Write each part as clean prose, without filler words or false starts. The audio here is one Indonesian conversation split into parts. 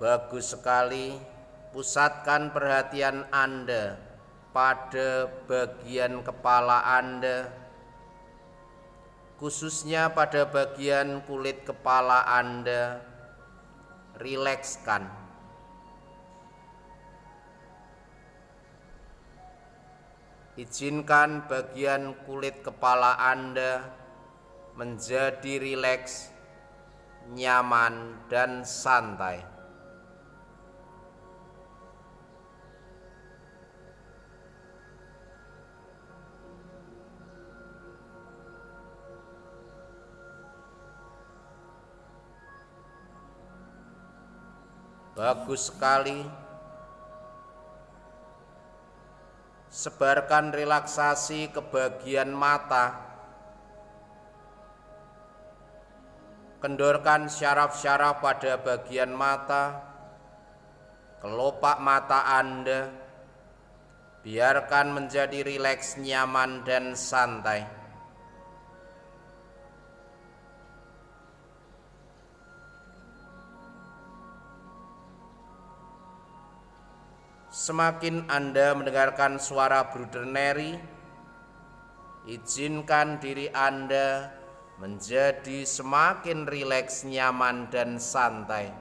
Bagus sekali. Pusatkan perhatian Anda pada bagian kepala Anda, khususnya pada bagian kulit kepala Anda. Rilekskan. Izinkan bagian kulit kepala Anda menjadi rileks, nyaman, dan santai. Bagus sekali. Sebarkan relaksasi ke bagian mata. Kendorkan syaraf-syaraf pada bagian mata, kelopak mata Anda. Biarkan menjadi rileks, nyaman, dan santai. Semakin Anda mendengarkan suara Bruder Neri, izinkan diri Anda menjadi semakin rileks, nyaman, dan santai.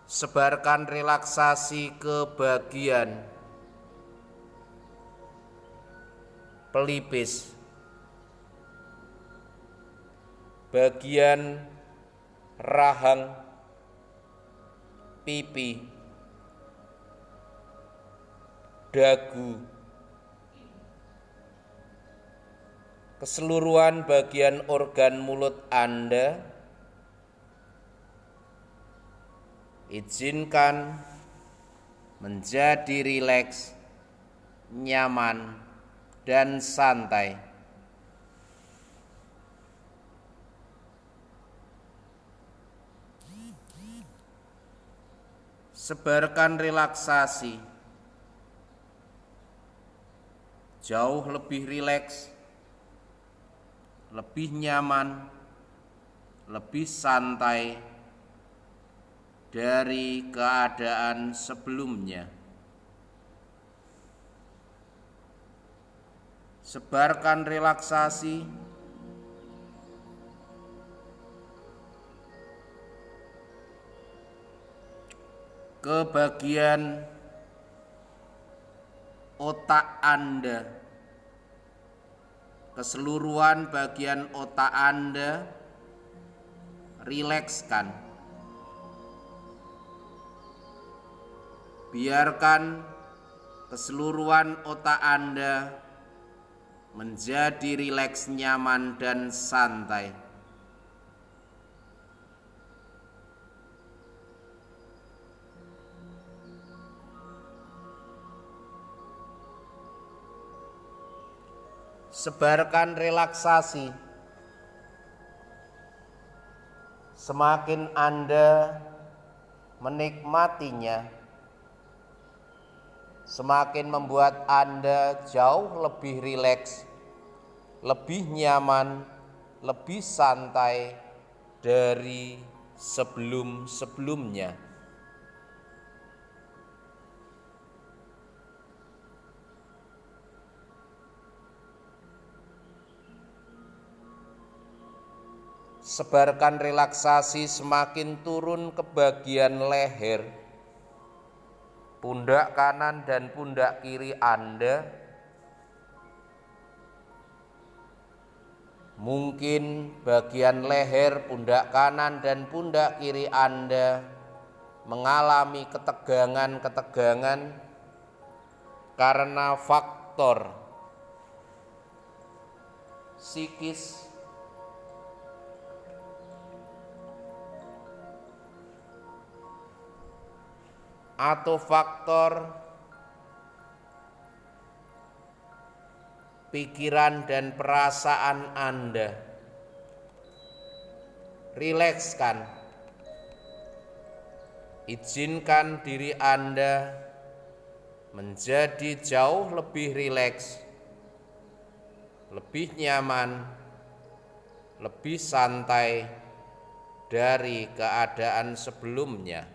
Sebarkan relaksasi ke bagian pelipis, bagian rahang, pipi, dagu, keseluruhan bagian organ mulut Anda. Izinkan menjadi rileks, nyaman, dan santai. Sebarkan relaksasi, jauh lebih rileks, lebih nyaman, lebih santai dari keadaan sebelumnya. Sebarkan relaksasi, ke bagian otak Anda. Keseluruhan bagian otak Anda rilekskan. Biarkan keseluruhan otak Anda menjadi rileks, nyaman, dan santai. Sebarkan relaksasi. Semakin Anda menikmatinya, semakin membuat Anda jauh lebih rileks, lebih nyaman, lebih santai dari sebelum-sebelumnya. Sebarkan relaksasi semakin turun ke bagian leher, pundak kanan dan pundak kiri Anda. Mungkin bagian leher, pundak kanan dan pundak kiri Anda mengalami ketegangan-ketegangan karena faktor psikis, atau faktor pikiran dan perasaan Anda. Rilekskan. Izinkan diri Anda menjadi jauh lebih rileks, lebih nyaman, lebih santai dari keadaan sebelumnya.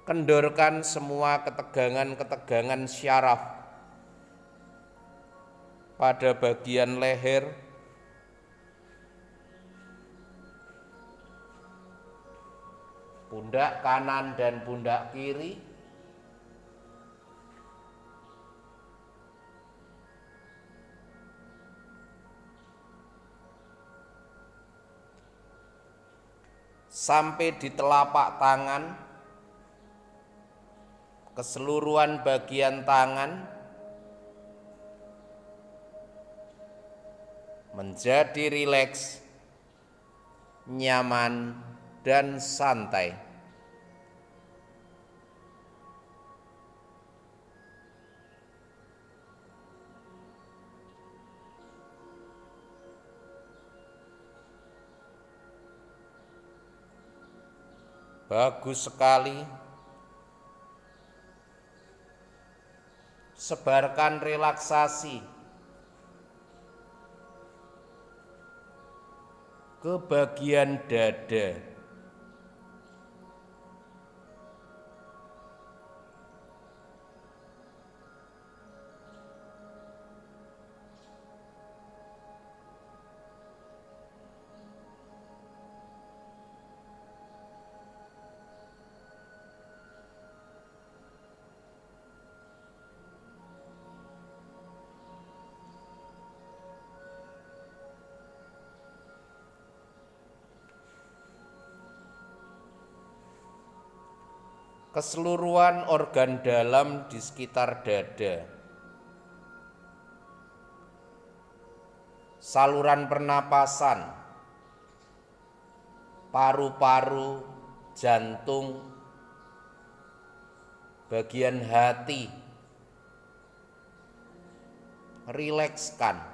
Kendorkan semua ketegangan-ketegangan syaraf pada bagian leher, pundak kanan dan pundak kiri, sampai di telapak tangan, keseluruhan bagian tangan menjadi rileks, nyaman, dan santai. Bagus sekali. Sebarkan relaksasi ke bagian dada. Keseluruhan organ dalam di sekitar dada, saluran pernapasan, paru-paru, jantung, bagian hati, rilekskan.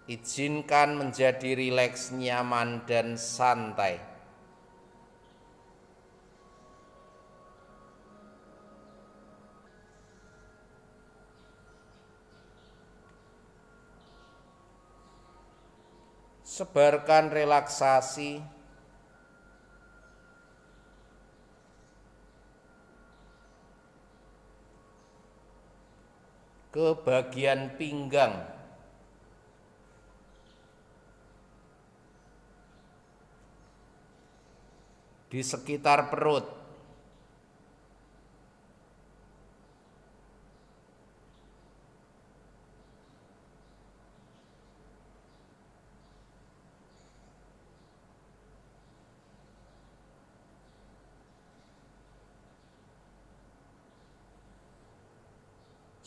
Izinkan menjadi rileks, nyaman, dan santai. Sebarkan relaksasi ke bagian pinggang, di sekitar perut,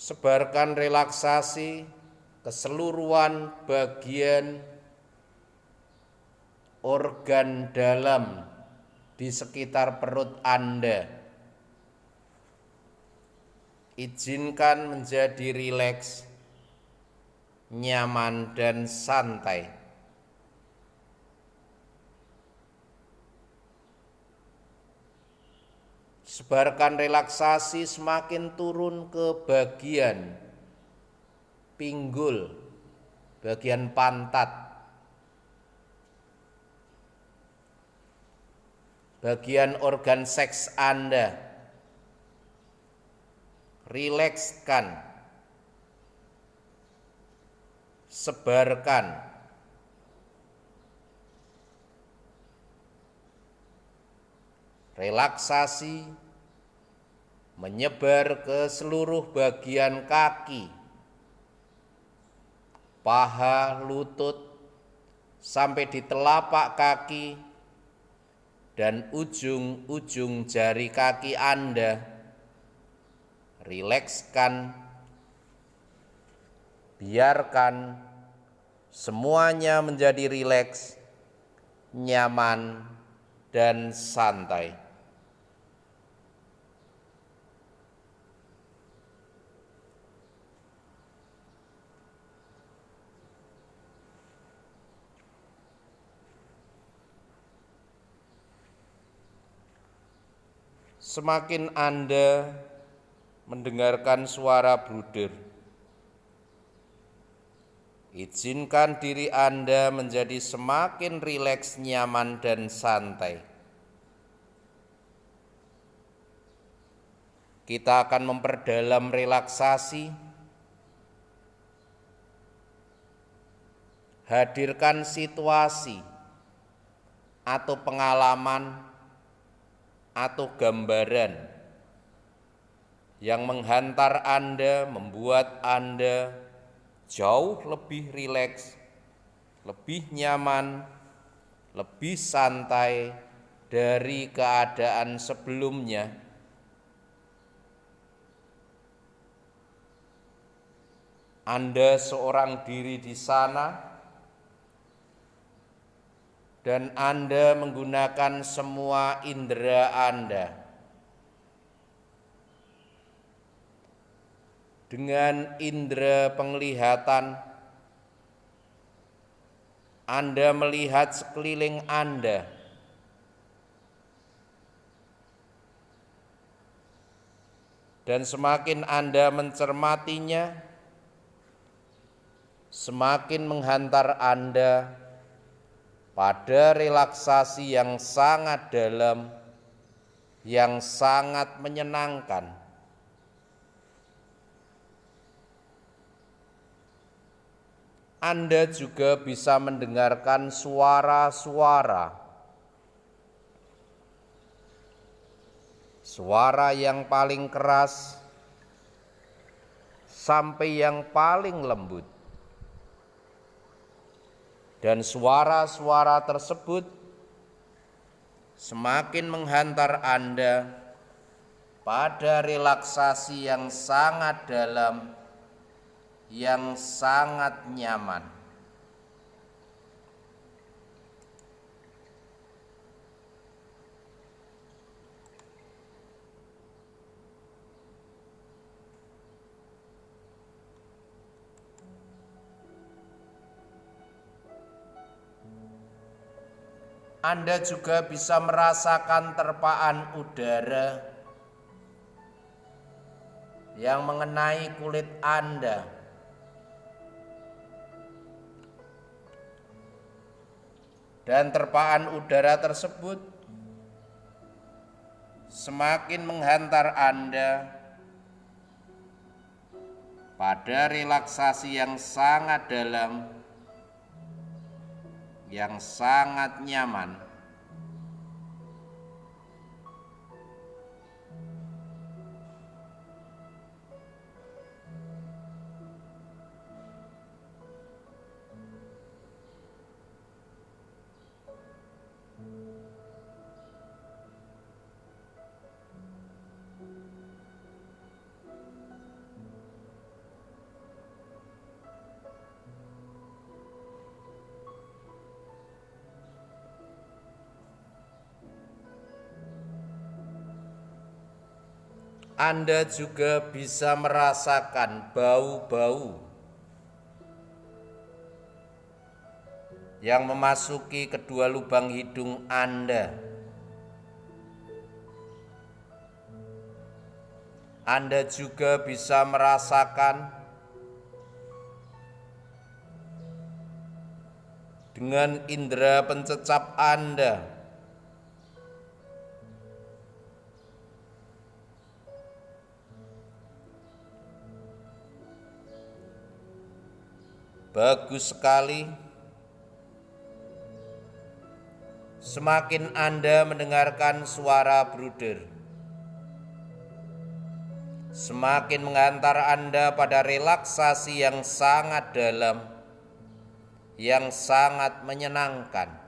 sebarkan relaksasi keseluruhan bagian organ dalam di sekitar perut Anda. Izinkan menjadi rileks, nyaman, dan santai. Sebarkan relaksasi semakin turun ke bagian pinggul, bagian pantat, bagian organ seks Anda. Rilekskan, sebarkan. Relaksasi menyebar ke seluruh bagian kaki, paha, lutut, sampai di telapak kaki dan ujung-ujung jari kaki Anda. Rilekskan, biarkan semuanya menjadi rileks, nyaman, dan santai. semakin Anda mendengarkan suara bruder. Izinkan diri Anda menjadi semakin rileks, nyaman, dan santai. Kita akan memperdalam relaksasi. Hadirkan situasi atau pengalaman atau gambaran yang menghantar Anda, membuat Anda jauh lebih rileks, lebih nyaman, lebih santai dari keadaan sebelumnya. Anda seorang diri di sana, dan Anda menggunakan semua indera Anda. Dengan indera penglihatan, Anda melihat sekeliling Anda. Dan semakin Anda mencermatinya, semakin menghantar Anda pada relaksasi yang sangat dalam, yang sangat menyenangkan. Anda juga bisa mendengarkan suara-suara. Suara yang paling keras sampai yang paling lembut. Dan suara-suara tersebut semakin menghantar Anda pada relaksasi yang sangat dalam, yang sangat nyaman. Anda juga bisa merasakan terpaan udara yang mengenai kulit Anda. Dan terpaan udara tersebut semakin menghantar Anda pada relaksasi yang sangat dalam, yang sangat nyaman. Anda juga bisa merasakan bau-bau yang memasuki kedua lubang hidung Anda. Anda juga bisa merasakan dengan indera pencecap Anda bagus sekali. Semakin Anda mendengarkan suara bruder, semakin mengantar Anda pada relaksasi yang sangat dalam, yang sangat menyenangkan.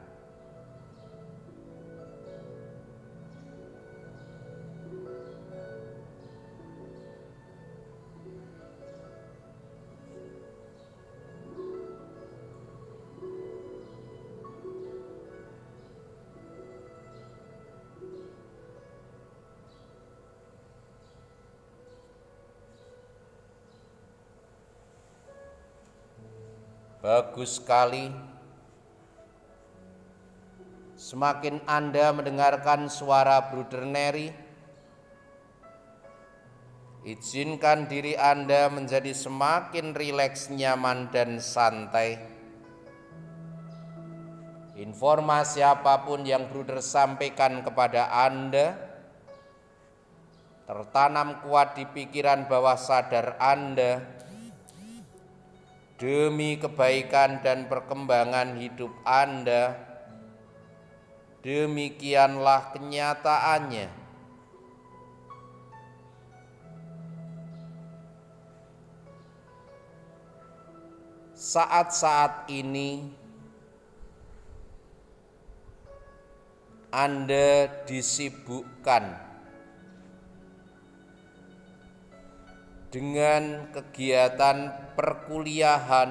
Bagus sekali. Semakin Anda mendengarkan suara Bruder Neri, Izinkan diri Anda menjadi semakin rileks, nyaman, dan santai. Informasi apapun yang Bruder sampaikan kepada Anda tertanam kuat di pikiran bawah sadar Anda demi kebaikan dan perkembangan hidup Anda. Demikianlah kenyataannya. Saat-saat ini Anda disibukkan dengan kegiatan perkuliahan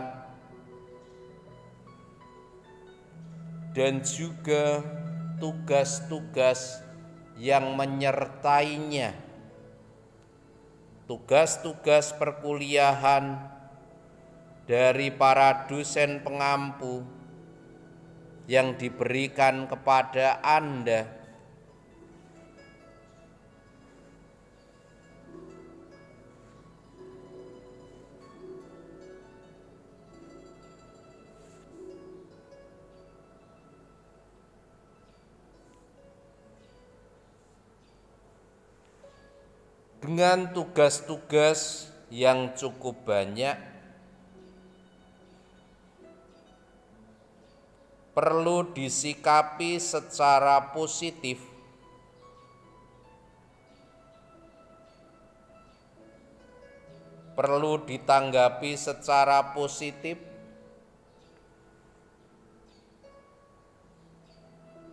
dan juga tugas-tugas yang menyertainya. Tugas-tugas perkuliahan dari para dosen pengampu yang diberikan kepada Anda. Dengan tugas-tugas yang cukup banyak, perlu disikapi secara positif. Perlu ditanggapi secara positif.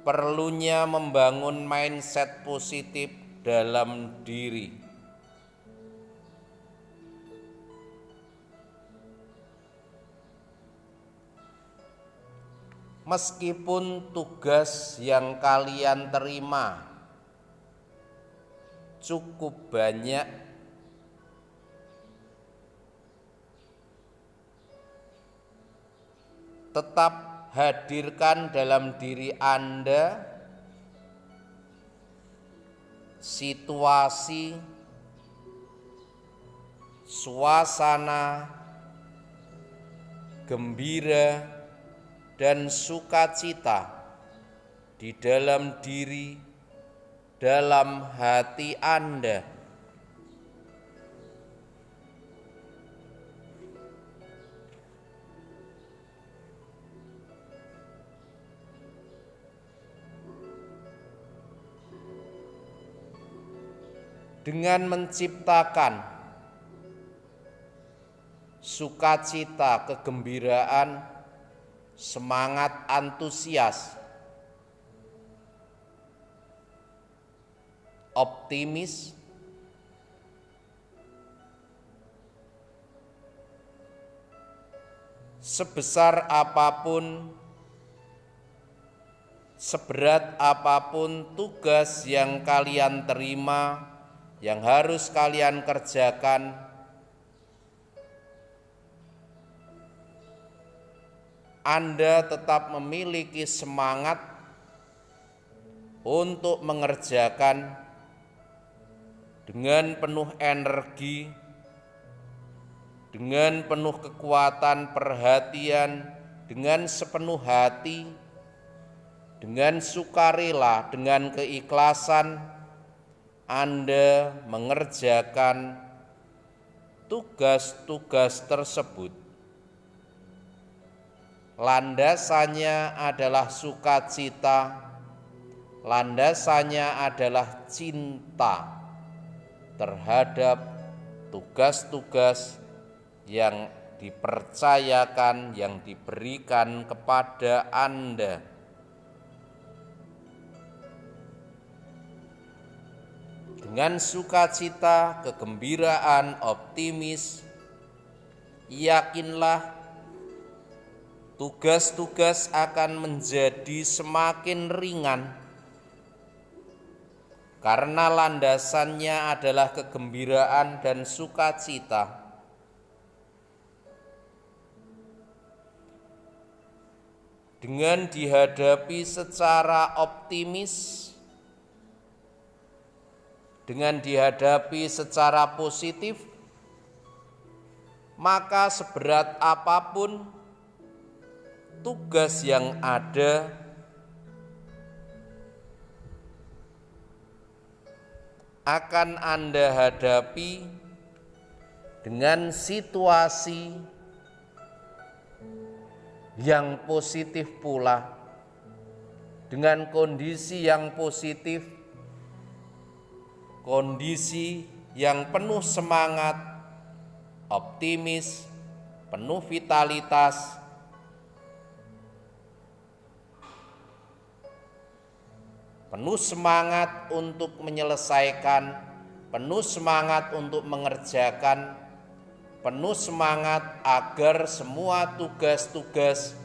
Perlunya membangun mindset positif dalam diri. Meskipun tugas yang kalian terima cukup banyak, tetap hadirkan dalam diri Anda situasi, suasana gembira dan sukacita di dalam diri, dalam hati Anda. Dengan menciptakan sukacita, kegembiraan, semangat, antusias, optimis, sebesar apapun, seberat apapun tugas yang kalian terima, yang harus kalian kerjakan, Anda tetap memiliki semangat untuk mengerjakan dengan penuh energi, dengan penuh kekuatan, perhatian, dengan sepenuh hati, dengan sukarela, dengan keikhlasan. Anda mengerjakan tugas-tugas tersebut. Landasannya adalah sukacita, landasannya adalah cinta terhadap tugas-tugas yang dipercayakan, yang diberikan kepada Anda. Dengan sukacita, kegembiraan, optimis, yakinlah tugas-tugas akan menjadi semakin ringan karena landasannya adalah kegembiraan dan sukacita. Dengan dihadapi secara optimis, dengan dihadapi secara positif, maka seberat apapun tugas yang ada, akan Anda hadapi dengan situasi yang positif pula, dengan kondisi yang positif, kondisi yang penuh semangat, optimis, penuh vitalitas, penuh semangat untuk menyelesaikan, penuh semangat untuk mengerjakan, penuh semangat agar semua tugas-tugas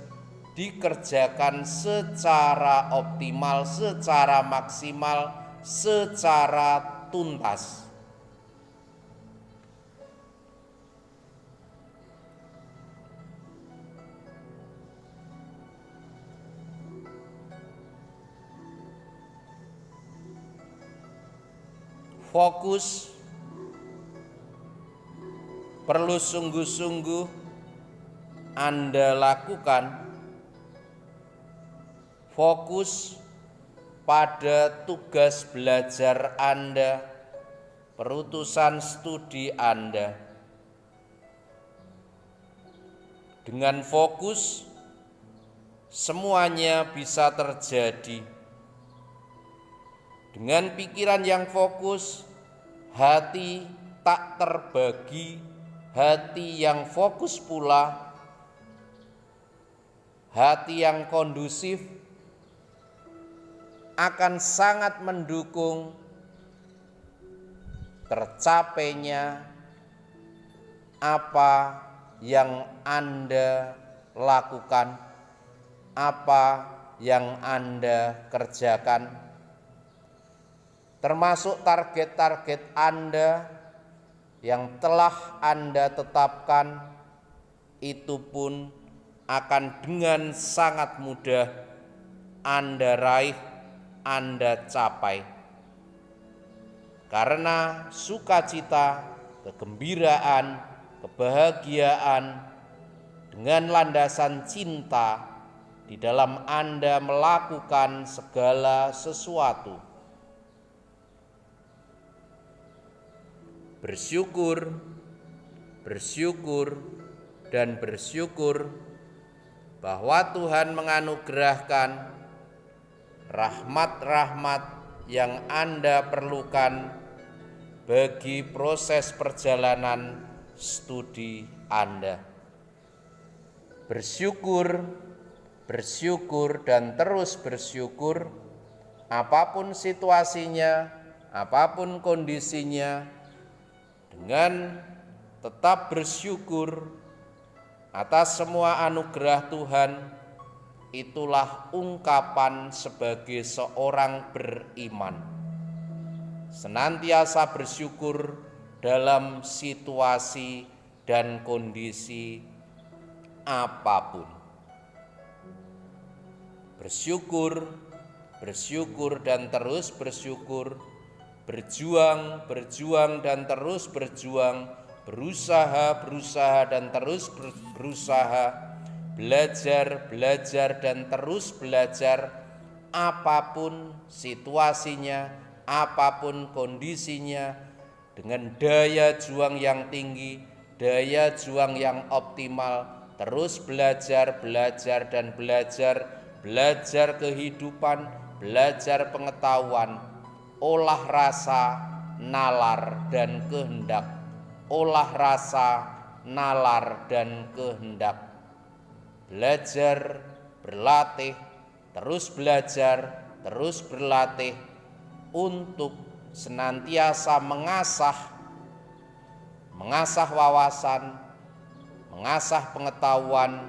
dikerjakan secara optimal, secara maksimal, secara tuntas. Fokus perlu sungguh-sungguh Anda lakukan. Fokus pada tugas belajar Anda, perutusan studi Anda. Dengan fokus, semuanya bisa terjadi. Dengan pikiran yang fokus, hati tak terbagi, hati yang fokus pula, hati yang kondusif akan sangat mendukung tercapainya apa yang Anda lakukan, apa yang Anda kerjakan, termasuk target-target Anda yang telah Anda tetapkan. Itu pun akan dengan sangat mudah Anda raih, Anda capai. Karena sukacita, kegembiraan, kebahagiaan dengan landasan cinta di dalam Anda melakukan segala sesuatu. Bersyukur, bersyukur, dan bersyukur bahwa Tuhan menganugerahkan rahmat-rahmat yang Anda perlukan bagi proses perjalanan studi Anda. Bersyukur, bersyukur, dan terus bersyukur apapun situasinya, apapun kondisinya. Dengan tetap bersyukur atas semua anugerah Tuhan, itulah ungkapan sebagai seorang beriman. Senantiasa bersyukur dalam situasi dan kondisi apapun. Bersyukur, bersyukur, dan terus bersyukur. Berjuang, berjuang, dan terus berjuang, berusaha, berusaha, dan terus berusaha, belajar, belajar, dan terus belajar, apapun situasinya, apapun kondisinya, dengan daya juang yang tinggi, daya juang yang optimal, terus belajar, belajar, dan belajar, belajar kehidupan, belajar pengetahuan, olah rasa, nalar, dan kehendak. Olah rasa, nalar, dan kehendak. Belajar, berlatih, terus belajar, terus berlatih untuk senantiasa mengasah wawasan, mengasah pengetahuan,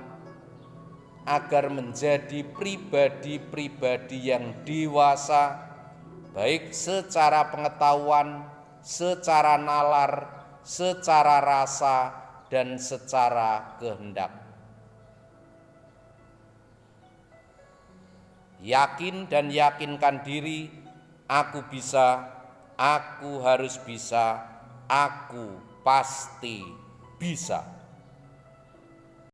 agar menjadi pribadi-pribadi yang dewasa, baik secara pengetahuan, secara nalar, secara rasa, dan secara kehendak. Yakin dan yakinkan diri, aku bisa, Aku harus bisa, aku pasti bisa.